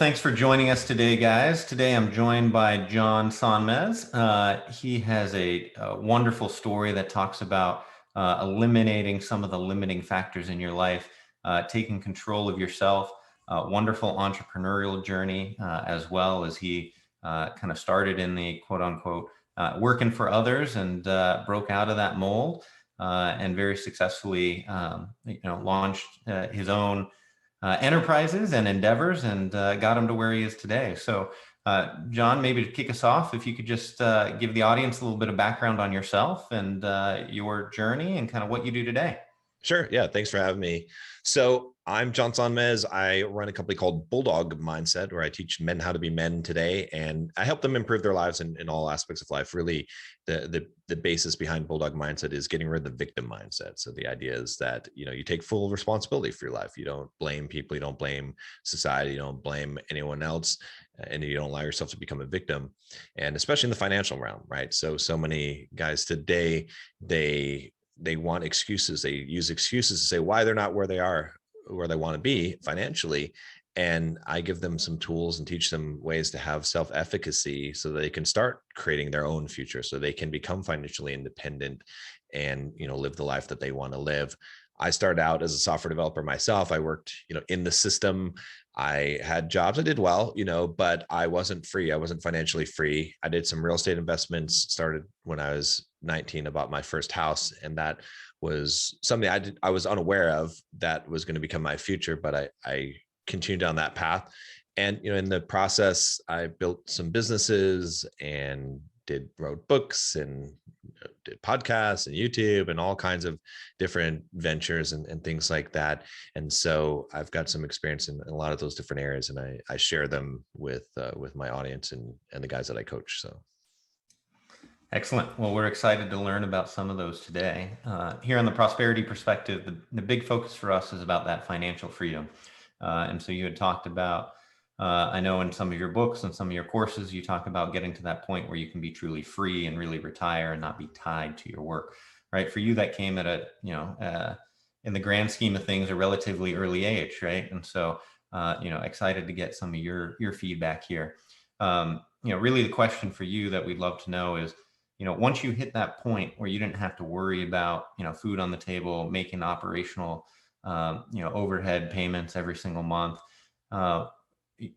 Thanks for joining us today, guys. Today I'm joined by John Sonmez. He has a wonderful story that talks about eliminating some of the limiting factors in your life, taking control of yourself, wonderful entrepreneurial journey, as well as he kind of started in the quote unquote working for others and broke out of that mold and very successfully launched his own enterprises and endeavors and got him to where he is today. So, John, maybe to kick us off, if you could just give the audience a little bit of background on yourself and your journey and kind of what you do today. Sure. Yeah. Thanks for having me. So I'm John Sonmez. I run a company called Bulldog Mindset, where I teach men how to be men today, and I help them improve their lives in all aspects of life. Really, the basis behind Bulldog Mindset is getting rid of the victim mindset. So the idea is that, you take full responsibility for your life. You don't blame people. You don't blame society. You don't blame anyone else. And you don't allow yourself to become a victim. And especially in the financial realm, right? So many guys today, they want excuses. They use excuses to say why they're not where they are, where they want to be financially. And I give them some tools and teach them ways to have self-efficacy so they can start creating their own future, so they can become financially independent and, live the life that they want to live. I started out as a software developer myself. I worked, in the system. I had jobs. I did well, but I wasn't free. I wasn't financially free. I did some real estate investments, started when I was 19, about my first house. And that was something I was unaware of that was going to become my future, but I continued down that path. And, in the process, I built some businesses and wrote books and did podcasts and YouTube and all kinds of different ventures and things like that. And so I've got some experience in a lot of those different areas, and I share them with my audience and the guys that I coach. So. Excellent. Well, we're excited to learn about some of those today. Here on the Prosperity Perspective, the big focus for us is about that financial freedom. And so you had talked about, I know in some of your books and some of your courses, you talk about getting to that point where you can be truly free and really retire and not be tied to your work, right? For you, that came at in the grand scheme of things, a relatively early age, right? And so, excited to get some of your feedback here. Really the question for you that we'd love to know is, once you hit that point where you didn't have to worry about, food on the table, making operational, overhead payments every single month,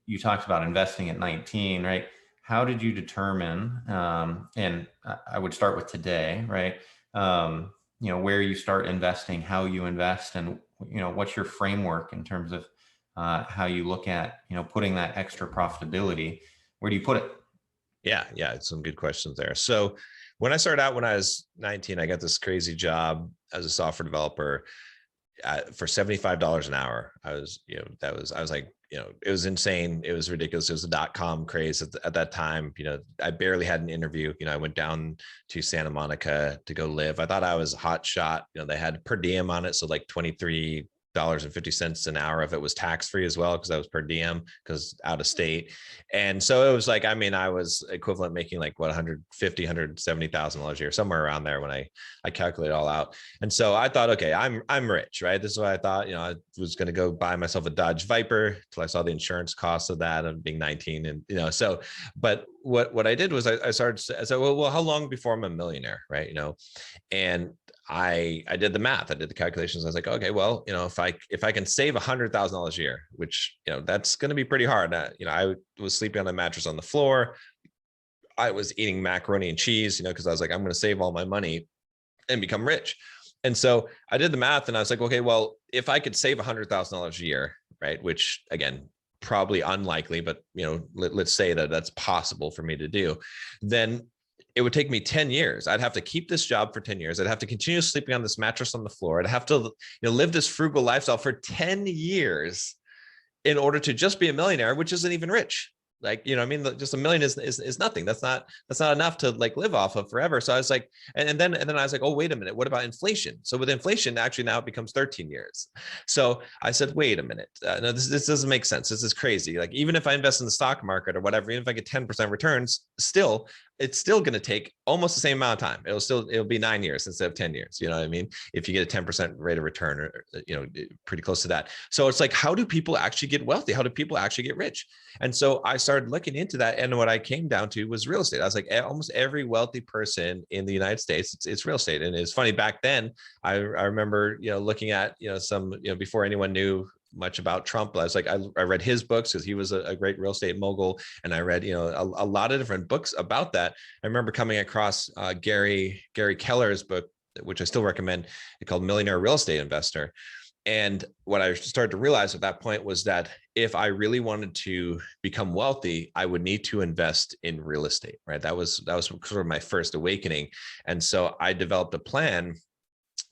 you talked about investing at 19, right? How did you determine, and I would start with today, right? Where you start investing, how you invest, and, what's your framework in terms of how you look at, putting that extra profitability, where do you put it? Yeah. Some good questions there. So when I started out, when I was 19, I got this crazy job as a software developer for $75 an hour. I was like, it was insane. It was ridiculous. It was a .com craze at that time. I barely had an interview. I went down to Santa Monica to go live. I thought I was a hot shot. They had per diem on it. So like $23.50 an hour if it was tax-free as well, because I was per diem, because out of state. And so it was like, I was equivalent making like what, $170,000 a year, somewhere around there when I calculate it all out. And so I thought, okay, I'm rich, right? This is what I thought. I was going to go buy myself a Dodge Viper till I saw the insurance cost of that of being 19. And, so, but what I did was I said, well, how long before I'm a millionaire, right? And I did the math. I did the calculations. I was like, okay, well, if I can save $100,000 a year, which, that's going to be pretty hard. I was sleeping on a mattress on the floor. I was eating macaroni and cheese, because I was like, I'm going to save all my money and become rich. And so I did the math and I was like, okay, well, if I could save $100,000 a year, right? Which again, probably unlikely, but let's say that that's possible for me to do, then it would take me 10 years. I'd have to keep this job for 10 years. I'd have to continue sleeping on this mattress on the floor. I'd have to live this frugal lifestyle for 10 years in order to just be a millionaire, which isn't even rich. Like, just $1 million is nothing. That's not enough to like live off of forever. So I was like, and then I was like, oh, wait a minute. What about inflation? So with inflation, actually now it becomes 13 years. So I said, wait a minute. No, this doesn't make sense. This is crazy. Like, even if I invest in the stock market or whatever, even if I get 10% returns, still it's still going to take almost the same amount of time. It'll be 9 years instead of 10 years. You know what I mean? If you get a 10% rate of return, or, pretty close to that. So it's like, how do people actually get wealthy? How do people actually get rich? And so I started looking into that. And what I came down to was real estate. I was like, almost every wealthy person in the United States, it's real estate. And it's funny, back then, I remember, looking at, some, before anyone knew much about Trump. I was like, I read his books because he was a great real estate mogul. And I read, a lot of different books about that. I remember coming across Gary Keller's book, which I still recommend, called Millionaire Real Estate Investor. And what I started to realize at that point was that if I really wanted to become wealthy, I would need to invest in real estate, right? That was sort of my first awakening. And so I developed a plan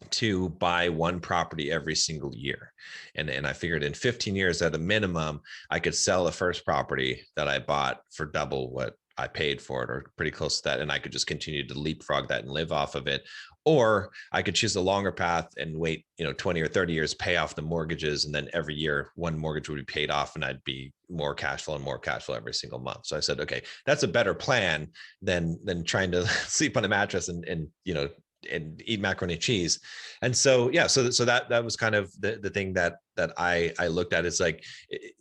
to buy one property every single year. And I figured in 15 years at a minimum, I could sell the first property that I bought for double what I paid for it, or pretty close to that. And I could just continue to leapfrog that and live off of it. Or I could choose a longer path and wait, 20 or 30 years, pay off the mortgages. And then every year one mortgage would be paid off and I'd be more cash flow and more cash flow every single month. So I said, okay, that's a better plan than trying to sleep on a mattress and eat macaroni and cheese. And so, yeah, so that was kind of the thing that I looked at. It's like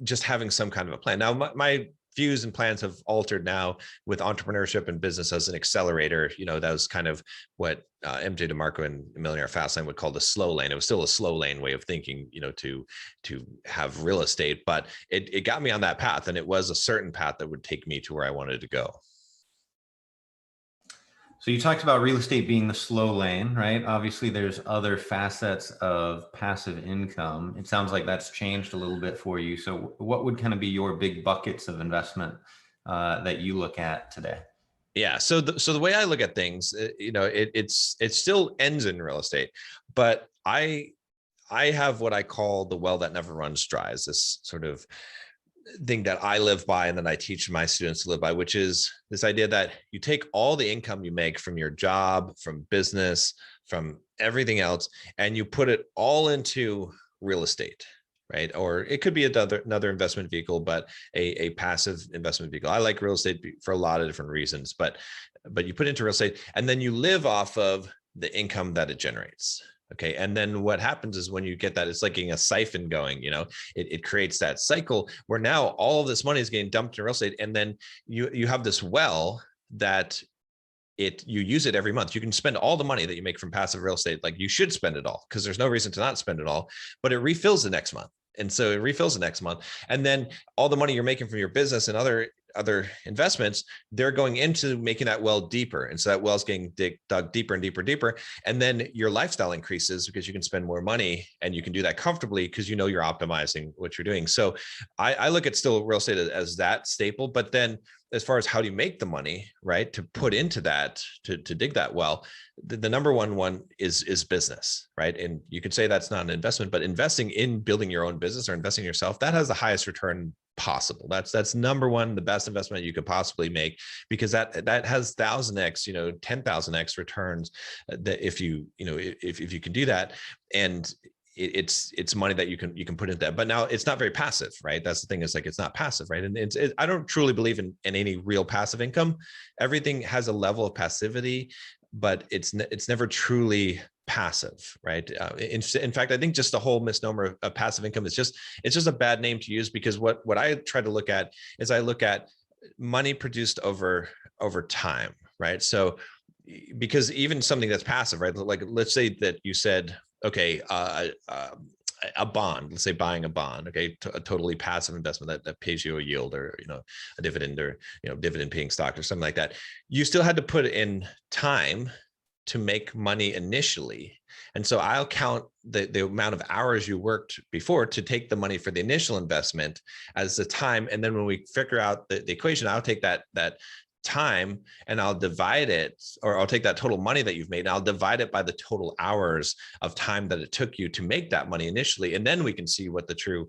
just having some kind of a plan. Now, my views and plans have altered now with entrepreneurship and business as an accelerator. That was kind of what MJ DeMarco and Millionaire Fastlane would call the slow lane. It was still a slow lane way of thinking, to have real estate, but it got me on that path, and it was a certain path that would take me to where I wanted to go. So you talked about real estate being the slow lane, right? Obviously, there's other facets of passive income. It sounds like that's changed a little bit for you. So what would kind of be your big buckets of investment that you look at today? Yeah. So the way I look at things, it still ends in real estate, but I have what I call the well that never runs dry, is this sort of thing that I live by and that I teach my students to live by, which is this idea that you take all the income you make from your job, from business, from everything else, and you put it all into real estate, right? Or it could be another investment vehicle, but a passive investment vehicle. I like real estate for a lot of different reasons, but you put it into real estate and then you live off of the income that it generates. Okay. And then what happens is when you get that, it's like getting a siphon going, it creates that cycle where now all of this money is getting dumped in real estate. And then you have this well that you use it every month. You can spend all the money that you make from passive real estate. Like, you should spend it all, because there's no reason to not spend it all, but it refills the next month. And so it refills the next month. And then all the money you're making from your business and other investments, they're going into making that well deeper. And so that well's getting dug deeper and deeper. And then your lifestyle increases because you can spend more money, and you can do that comfortably because you're optimizing what you're doing. So I look at still real estate as that staple. But then as far as how do you make the money, right, to put into that, to dig that well, the number one is business, right? And you could say that's not an investment, but investing in building your own business or investing in yourself, that has the highest return possible. That's number one, the best investment you could possibly make, because that has 1,000x, 10,000x returns, that if you can do that. And it's money that you can put into that. But now it's not very passive, right? That's the thing, is like, it's not passive, right? And I don't truly believe in any real passive income. Everything has a level of passivity, but it's never truly passive, right? In fact, I think just the whole misnomer of passive income is just a bad name to use, because what I try to look at is I look at money produced over time, right? So because even something that's passive, right? Like, let's say that you said, okay, a bond, let's say buying a bond, okay, a totally passive investment that pays you a yield, or a dividend, or dividend paying stock or something like that. You still had to put in time to make money initially. And so I'll count the amount of hours you worked before to take the money for the initial investment as the time. And then when we figure out the equation, I'll take that time and I'll divide it, or I'll take that total money that you've made and I'll divide it by the total hours of time that it took you to make that money initially. And then we can see what the true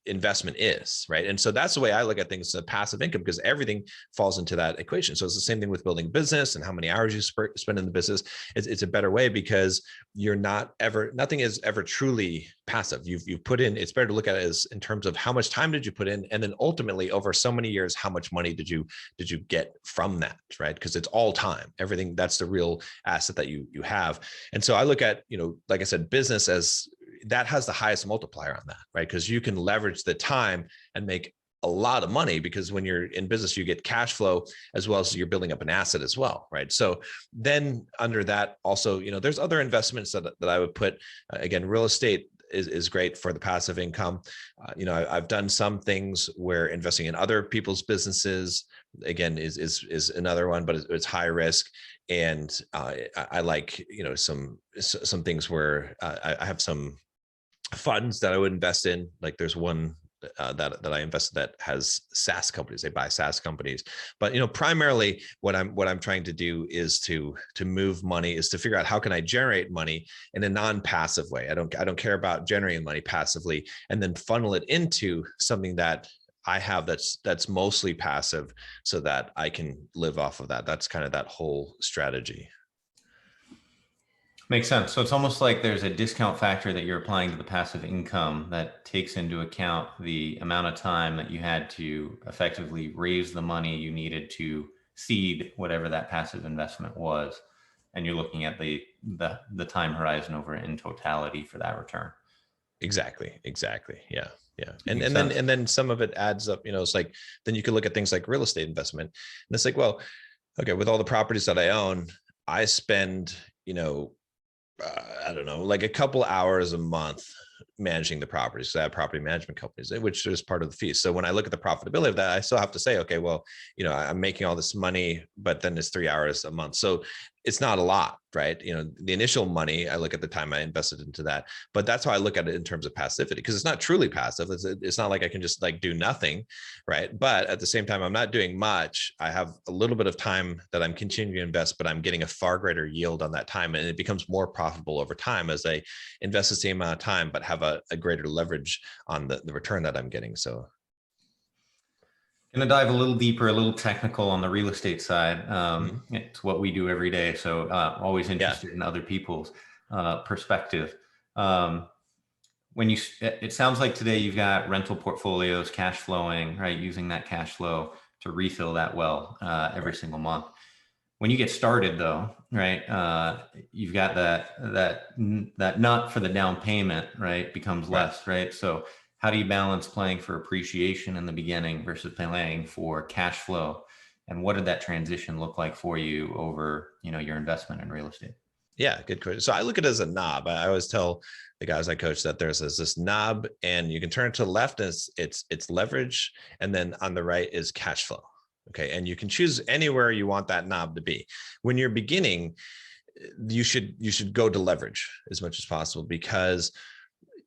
investment is, right? And so that's the way I look at things, passive income, because everything falls into that equation. So it's the same thing with building a business and how many hours you spend in the business. It's a better way because nothing is ever truly passive. You've put in, it's better to look at it as in terms of how much time did you put in, and then ultimately over so many years, how much money did you get from that, right? Because it's all time, everything, that's the real asset that you have. And so I look at, like I said, business as that has the highest multiplier on that, right? Because you can leverage the time and make a lot of money, because when you're in business, you get cash flow as well as you're building up an asset as well, right? So then under that also, there's other investments that I would put, again, real estate is great for the passive income. I've done some things where investing in other people's businesses, again, is another one, but it's high risk. And I like, some things where I have some funds that I would invest in. Like there's one that I invested that has SaaS companies. They buy SaaS companies, but primarily what I'm trying to do is to move money, is to figure out how can I generate money in a non-passive way. I don't care about generating money passively, and then funnel it into something that I have that's mostly passive, so that I can live off of that. That's kind of that whole strategy. Makes sense. So it's almost like there's a discount factor that you're applying to the passive income that takes into account the amount of time that you had to effectively raise the money you needed to seed whatever that passive investment was. And you're looking at the time horizon over in totality for that return. Exactly. Yeah. And Makes then sense. some of it adds up, it's like, then you could look at things like real estate investment. And it's like, well, okay, with all the properties that I own, I spend, I don't know, like a couple hours a month managing the properties. So I have property management companies, which is part of the fee. So when I look at the profitability of that, I still have to say, okay, well, I'm making all this money, but then it's 3 hours a month. So it's not a lot, right? The initial money, I look at the time I invested into that, but that's how I look at it in terms of passivity, because it's not truly passive. It's not like I can just like do nothing, right? But at the same time, I'm not doing much. I have a little bit of time that I'm continuing to invest, but I'm getting a far greater yield on that time. And it becomes more profitable over time as I invest the same amount of time, but have a greater leverage on the return that I'm getting. So Going to dive a little deeper, a little technical on the real estate side. It's what we do every day. So always interested in other people's perspective. It sounds like today you've got rental portfolios, cash flowing, right? Using that cash flow to refill that well every single month. When you get started though, right, you've got that nut for the down payment, right, becomes less, right? So how do you balance playing for appreciation in the beginning versus playing for cash flow? And what did that transition look like for you over, your investment in real estate? Yeah, good question. So I look at it as a knob. I always tell the guys I coach that there's this knob, and you can turn it to the left as it's leverage, and then on the right is cash flow. Okay, and you can choose anywhere you want that knob to be. When you're beginning, you should go to leverage as much as possible, because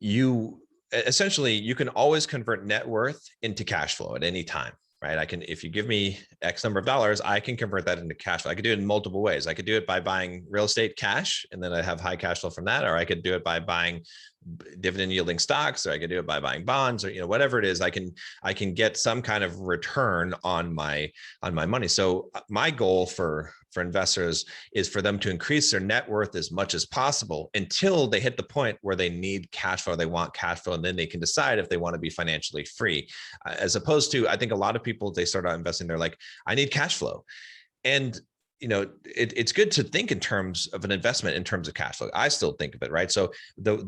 you can always convert net worth into cash flow at any time, right? If you give me X number of dollars, I can convert that into cash flow. I could do it in multiple ways. I could do it by buying real estate cash, and then I have high cash flow from that, or I could do it by buying dividend yielding stocks, or I could do it by buying bonds, or whatever it is. I can get some kind of return on my money. So my goal for investors is for them to increase their net worth as much as possible until they hit the point where they need cash flow, they want cash flow, and then they can decide if they want to be financially free. As opposed to, I think a lot of people, they start out investing, they're like, I need cash flow. And it's good to think in terms of an investment in terms of cash flow. I still think of it, right? So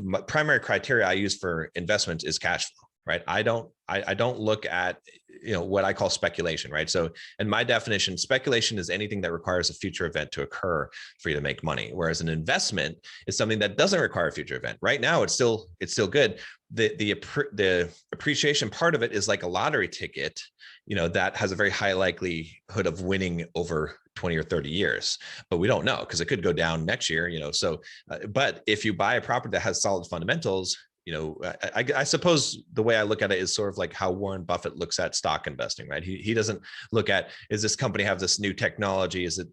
my primary criteria I use for investments is cash flow, right? I don't look at, what I call speculation, right? So in my definition, speculation is anything that requires a future event to occur for you to make money. Whereas an investment is something that doesn't require a future event. Right now, it's still good. The appreciation part of it is like a lottery ticket, that has a very high likelihood of winning over 20 or 30 years, but we don't know because it could go down next year, So, but if you buy a property that has solid fundamentals, I suppose the way I look at it is sort of like how Warren Buffett looks at stock investing, right? He doesn't look at, is this company have this new technology? Is it,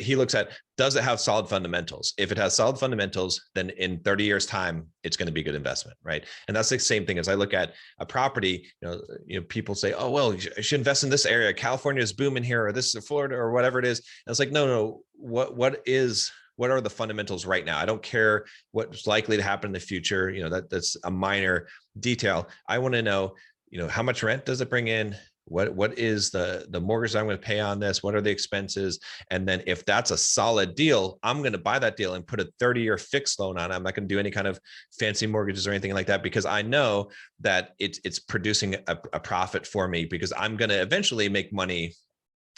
he looks at, does it have solid fundamentals? If it has solid fundamentals, then in 30 years time, it's going to be a good investment, right? And that's the same thing as I look at a property, people say, oh, well, you should invest in this area. California is booming here, or this is Florida, or whatever it is. And it's like, no, what are the fundamentals right now? I don't care what's likely to happen in the future. That's a minor detail. I want to know, how much rent does it bring in? What is the mortgage I'm going to pay on this? What are the expenses? And then if that's a solid deal, I'm going to buy that deal and put a 30-year fixed loan on it. I'm not going to do any kind of fancy mortgages or anything like that, because I know that it's producing a profit for me, because I'm going to eventually make money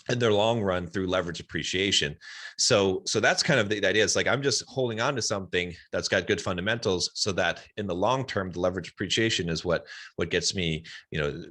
in their long run through leverage appreciation. So that's kind of the idea. It's like, I'm just holding on to something that's got good fundamentals, so that in the long term, the leverage appreciation is what gets me,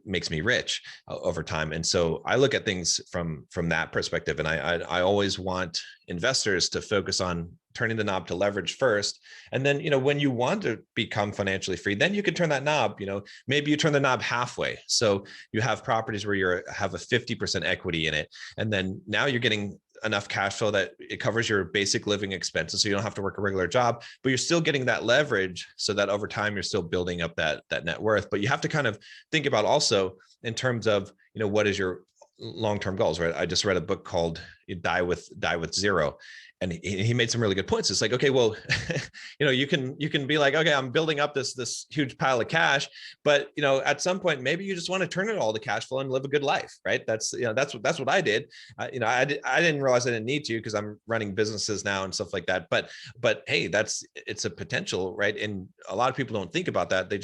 makes me rich over time. And so I look at things from that perspective. And I always want investors to focus on turning the knob to leverage first. And then, when you want to become financially free, then you can turn that knob, maybe you turn the knob halfway. So you have properties where you have a 50% equity in it. And then now you're getting enough cash flow that it covers your basic living expenses. So you don't have to work a regular job, but you're still getting that leverage, so that over time you're still building up that net worth. But you have to kind of think about also in terms of, what is your long-term goals, right? I just read a book called Die with Zero. And he made some really good points. It's like, okay, well, you can be like, okay, I'm building up this huge pile of cash, but at some point, maybe you just want to turn it all to cash flow and live a good life, right? That's what I did. I didn't realize I didn't need to, because I'm running businesses now and stuff like that. But hey, it's a potential, right? And a lot of people don't think about that. They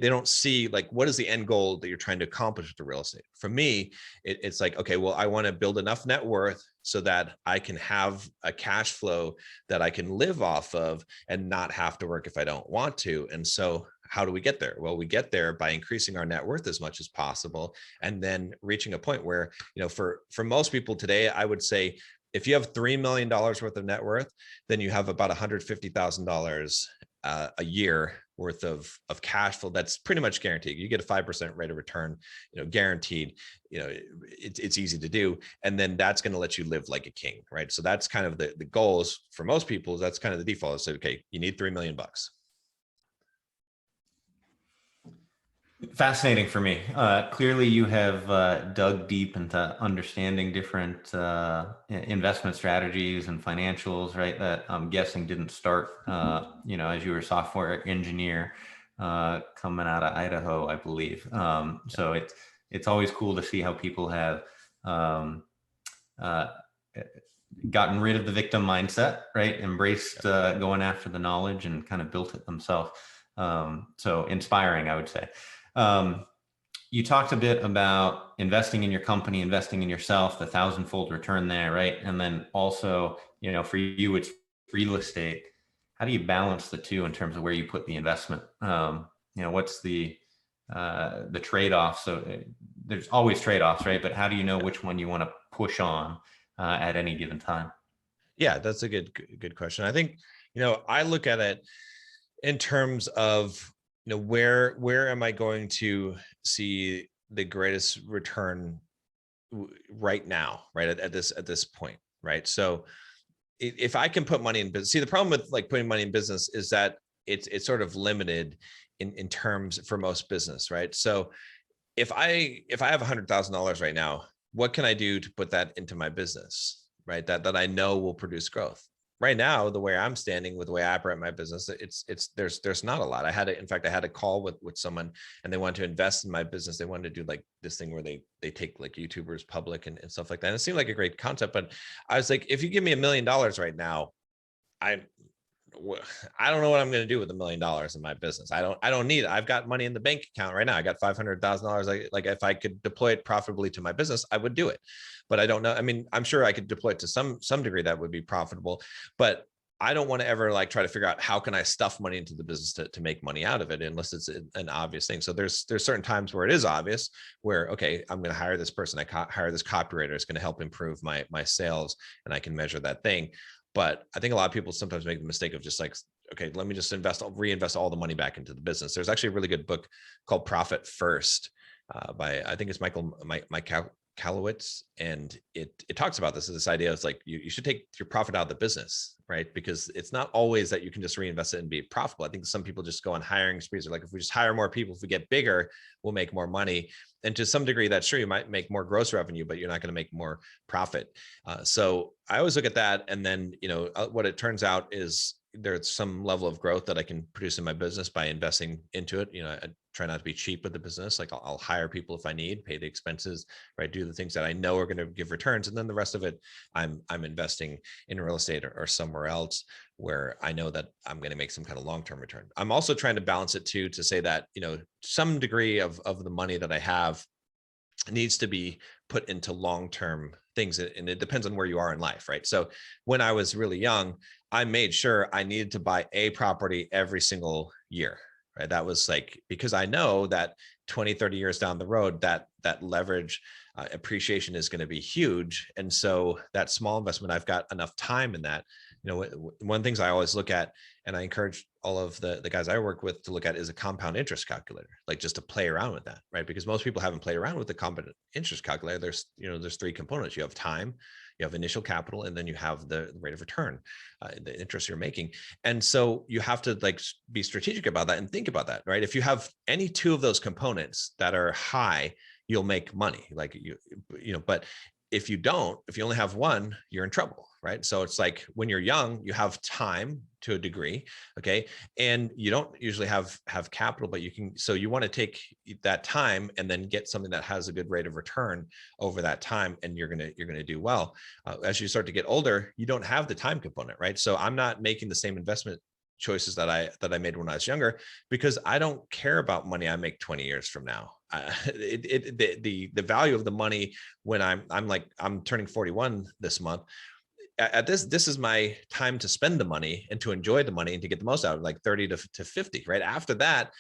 don't see, like, what is the end goal that you're trying to accomplish with the real estate? For me, it's like, okay, well, I want to build enough net worth so that I can have a cash flow that I can live off of and not have to work if I don't want to. And so how do we get there? Well, we get there by increasing our net worth as much as possible, and then reaching a point where, for most people today, I would say, if you have $3 million worth of net worth, then you have about $150,000 a year worth of cash flow. That's pretty much guaranteed. You get a 5% rate of return, guaranteed. It's easy to do. And then that's going to let you live like a king, right? So that's kind of the goals for most people. That's kind of the default. It's okay, you need $3 million. Fascinating for me. Clearly, you have dug deep into understanding different investment strategies and financials, right? That I'm guessing didn't start, as you were a software engineer coming out of Idaho, I believe. So it's always cool to see how people have gotten rid of the victim mindset, right? Embraced going after the knowledge and kind of built it themselves. So inspiring, I would say. You talked a bit about investing in your company, investing in yourself, the 1,000-fold return there, right? And then also, for you, it's real estate. How do you balance the two in terms of where you put the investment? What's the trade-off? So there's always trade-offs, right? But how do you know which one you want to push on at any given time? Yeah, that's a good question. I think, I look at it in terms of, where am I going to see the greatest return right now, right? At this point, right? So if I can put money in business, see, the problem with like putting money in business is that it's sort of limited in terms for most business, right? So if I have $100,000 right now, what can I do to put that into my business, right? That I know will produce growth. Right now, the way I'm standing with the way I operate my business, there's not a lot. In fact, I had a call with someone, and they wanted to invest in my business. They wanted to do like this thing where they take like YouTubers public and stuff like that. And it seemed like a great concept, but I was like, if you give me $1 million right now, I don't know what I'm going to do with $1 million in my business. I don't need it. I've got money in the bank account right now. I got $500,000. Like if I could deploy it profitably to my business, I would do it. But I don't know. I mean, I'm sure I could deploy it to some degree that would be profitable, but I don't want to ever like try to figure out how can I stuff money into the business to make money out of it, unless it's an obvious thing. So there's certain times where it is obvious, where, okay, I'm going to hire this person. I hire this copywriter. It's going to help improve my sales, and I can measure that thing. But I think a lot of people sometimes make the mistake of just like, okay, let me just reinvest all the money back into the business. There's actually a really good book called Profit First by, I think it's Mike Kalowitz, and it talks about this idea. It's like you should take your profit out of the business, right? Because it's not always that you can just reinvest it and be profitable. I think some people just go on hiring sprees. They're like, if we just hire more people, if we get bigger, we'll make more money. And to some degree, that's true. You might make more gross revenue, but you're not going to make more profit. So I always look at that, and then what it turns out is there's some level of growth that I can produce in my business by investing into it. I try not to be cheap with the business. Like I'll hire people if I need, pay the expenses, right? Do the things that I know are going to give returns. And then the rest of it, I'm investing in real estate or somewhere else where I know that I'm going to make some kind of long-term return. I'm also trying to balance it too, to say that, some degree of the money that I have needs to be put into long-term things. And it depends on where you are in life, right? So when I was really young, I made sure I needed to buy a property every single year, right? That was like, because I know that 20, 30 years down the road, that leverage appreciation is going to be huge. And so that small investment, I've got enough time in that. One of the things I always look at, and I encourage all of the guys I work with to look at, is a compound interest calculator, like just to play around with that, right? Because most people haven't played around with the compound interest calculator. There's three components. You have time, you have initial capital, and then you have the rate of return, the interest you're making. And so you have to be strategic about that and think about that, right? If you have any two of those components that are high, you'll make money. But if you only have one, you're in trouble, right? So it's like when you're young, you have time to a degree, okay, and you don't usually have capital, but you want to take that time and then get something that has a good rate of return over that time, and you're gonna do well. As you start to get older, you don't have the time component, right? So I'm not making the same investment choices that I made when I was younger, because I don't care about money I make 20 years from now. The value of the money when I'm turning 41 this month. At this is my time to spend the money and to enjoy the money and to get the most out of it, like 30 to 50, right? After that,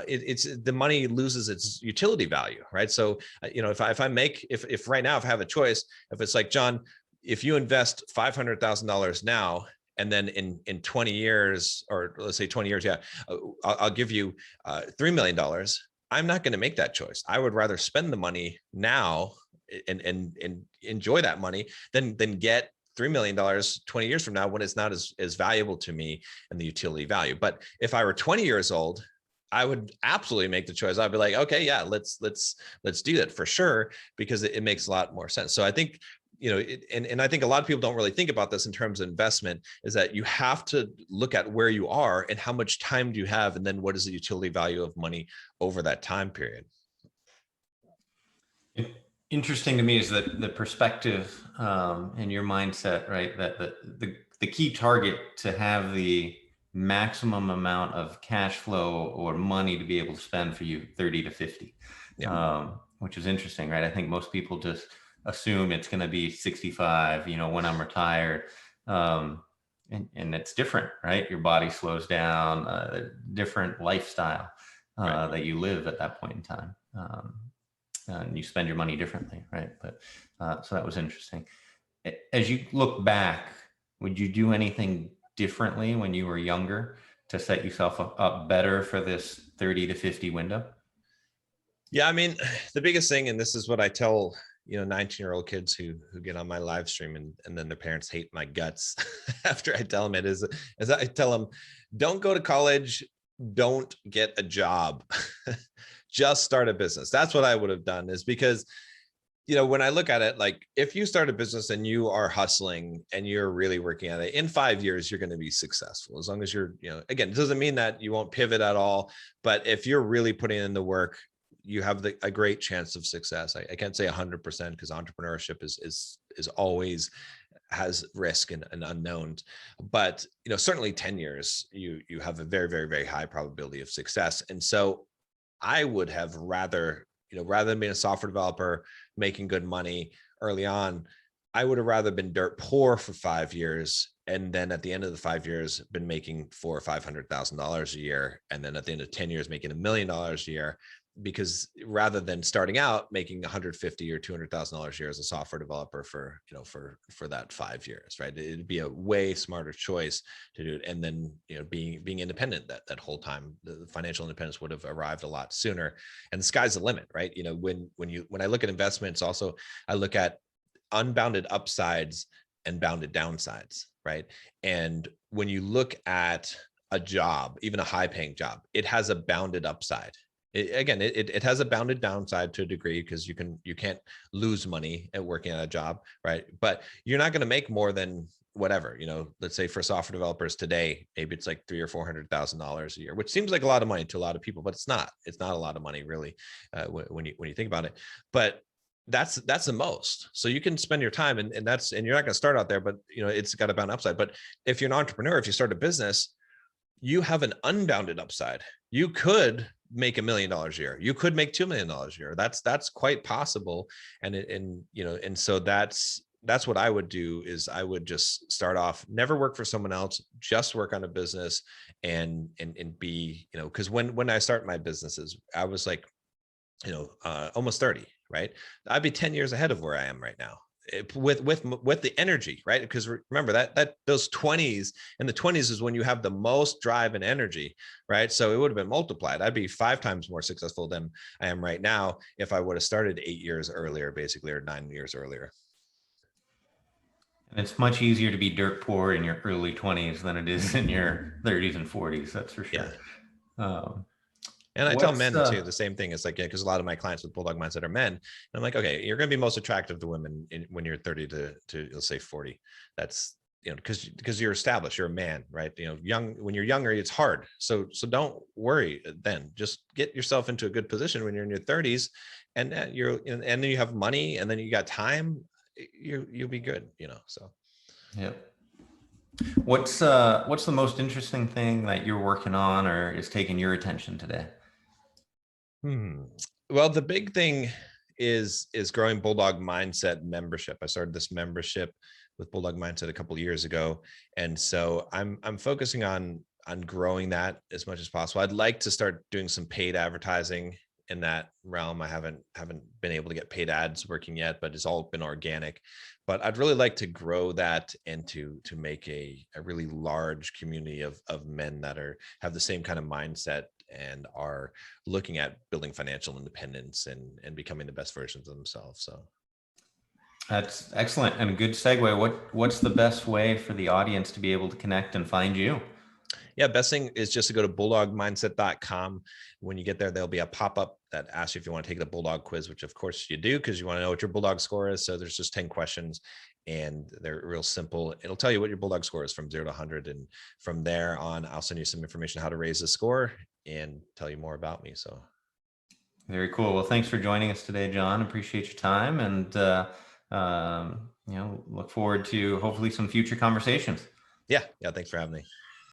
it's the money loses its utility value, right? So, if right now, if I have a choice, if it's like, John, if you invest $500,000 now, and then in 20 years, or let's say 20 years, I'll give you $3 million. I'm not going to make that choice. I would rather spend the money now and enjoy that money than get $3 million 20 years from now, when it's not as valuable to me and the utility value. But if I were 20 years old, I would absolutely make the choice. I'd be like, okay, yeah, let's do that for sure, because it makes a lot more sense. So I think, and I think a lot of people don't really think about this in terms of investment, is that you have to look at where you are and how much time do you have, and then what is the utility value of money over that time period. Interesting to me is that the perspective and your mindset, right? That the key target to have the maximum amount of cash flow or money to be able to spend for you 30 to 50, which is interesting, right? I think most people just assume it's going to be 65, when I'm retired. And it's different, right? Your body slows down, different lifestyle that you live at that point in time. And you spend your money differently, right? But so that was interesting. As you look back, would you do anything differently when you were younger to set yourself up better for this 30 to 50 window? Yeah, I mean, the biggest thing, and this is what I tell 19-year-old kids who get on my live stream, and then their parents hate my guts after I tell them it, is I tell them, don't go to college, don't get a job. Just start a business. That's what I would have done, is because, when I look at it, like, if you start a business and you are hustling and you're really working at it, in 5 years, you're going to be successful. As long as you're, again, it doesn't mean that you won't pivot at all, but if you're really putting in the work, you have a great chance of success. I can't say 100%, because entrepreneurship is always has risk and unknowns, but certainly 10 years, you have a very, very, very high probability of success. And so I would have rather than being a software developer making good money early on, I would have rather been dirt poor for 5 years, and then at the end of the 5 years been making $400,000 or $500,000 a year, and then at the end of 10 years making $1 million a year. because rather than starting out making $150,000 or $200,000 a year as a software developer for, for that 5 years, right? It'd be a way smarter choice to do it. And then, being independent that whole time, the financial independence would have arrived a lot sooner, and the sky's the limit, right? When I look at investments also, I look at unbounded upsides and bounded downsides, right? And when you look at a job, even a high paying job, it has a bounded upside. It has a bounded downside to a degree, because you can't lose money at working at a job, right? But you're not going to make more than whatever, let's say for software developers today, maybe it's like $300,000 or $400,000 a year, which seems like a lot of money to a lot of people, but it's not a lot of money really, when you think about it. But that's the most. So you can spend your time, and you're not going to start out there, but it's got a bound upside. But if you're an entrepreneur, if you start a business, you have an unbounded upside. You could make $1 million a year. You could make $2 million a year. That's quite possible. And so that's what I would do, is I would just start off, never work for someone else, just work on a business and be, because when I start my businesses, I was like, almost 30, right? I'd be 10 years ahead of where I am right now. With the energy, right? Because remember that those 20s, and the 20s is when you have the most drive and energy, right? So it would have been multiplied. I'd be 5 times more successful than I am right now if I would have started 8 years earlier, basically, or 9 years earlier. And it's much easier to be dirt poor in your early 20s than it is in your 30s and 40s. That's for sure. Yeah. And I tell men too, the same thing. It's like, because a lot of my clients with Bulldog Mindset are men. And I'm like, okay, you're going to be most attractive to women when you're 30 to let's say 40. That's, because you're established, you're a man, right? When you're younger, it's hard. So don't worry then. Just get yourself into a good position when you're in your 30s, and then you have money, and then you got time. You'll be good, so. Yep. What's the most interesting thing that you're working on or is taking your attention today? Well, the big thing is growing Bulldog Mindset membership. I started this membership with Bulldog Mindset a couple of years ago, and so I'm focusing on growing that as much as possible. I'd like to start doing some paid advertising in that realm. I haven't been able to get paid ads working yet, but it's all been organic. But I'd really like to grow that and to make a really large community of men that have the same kind of mindset and are looking at building financial independence and becoming the best versions of themselves. So that's excellent, and a good segue. What's the best way for the audience to be able to connect and find you? Yeah, best thing is just to go to bulldogmindset.com. When you get there, there'll be a pop-up that asks you if you want to take the Bulldog quiz, which of course you do, because you want to know what your Bulldog score is. So there's just 10 questions, and they're real simple. It'll tell you what your Bulldog score is from 0 to 100. And from there on, I'll send you some information how to raise the score and tell you more about me. So very cool. Well, thanks for joining us today, John. Appreciate your time, and look forward to hopefully some future conversations. Yeah. Thanks for having me.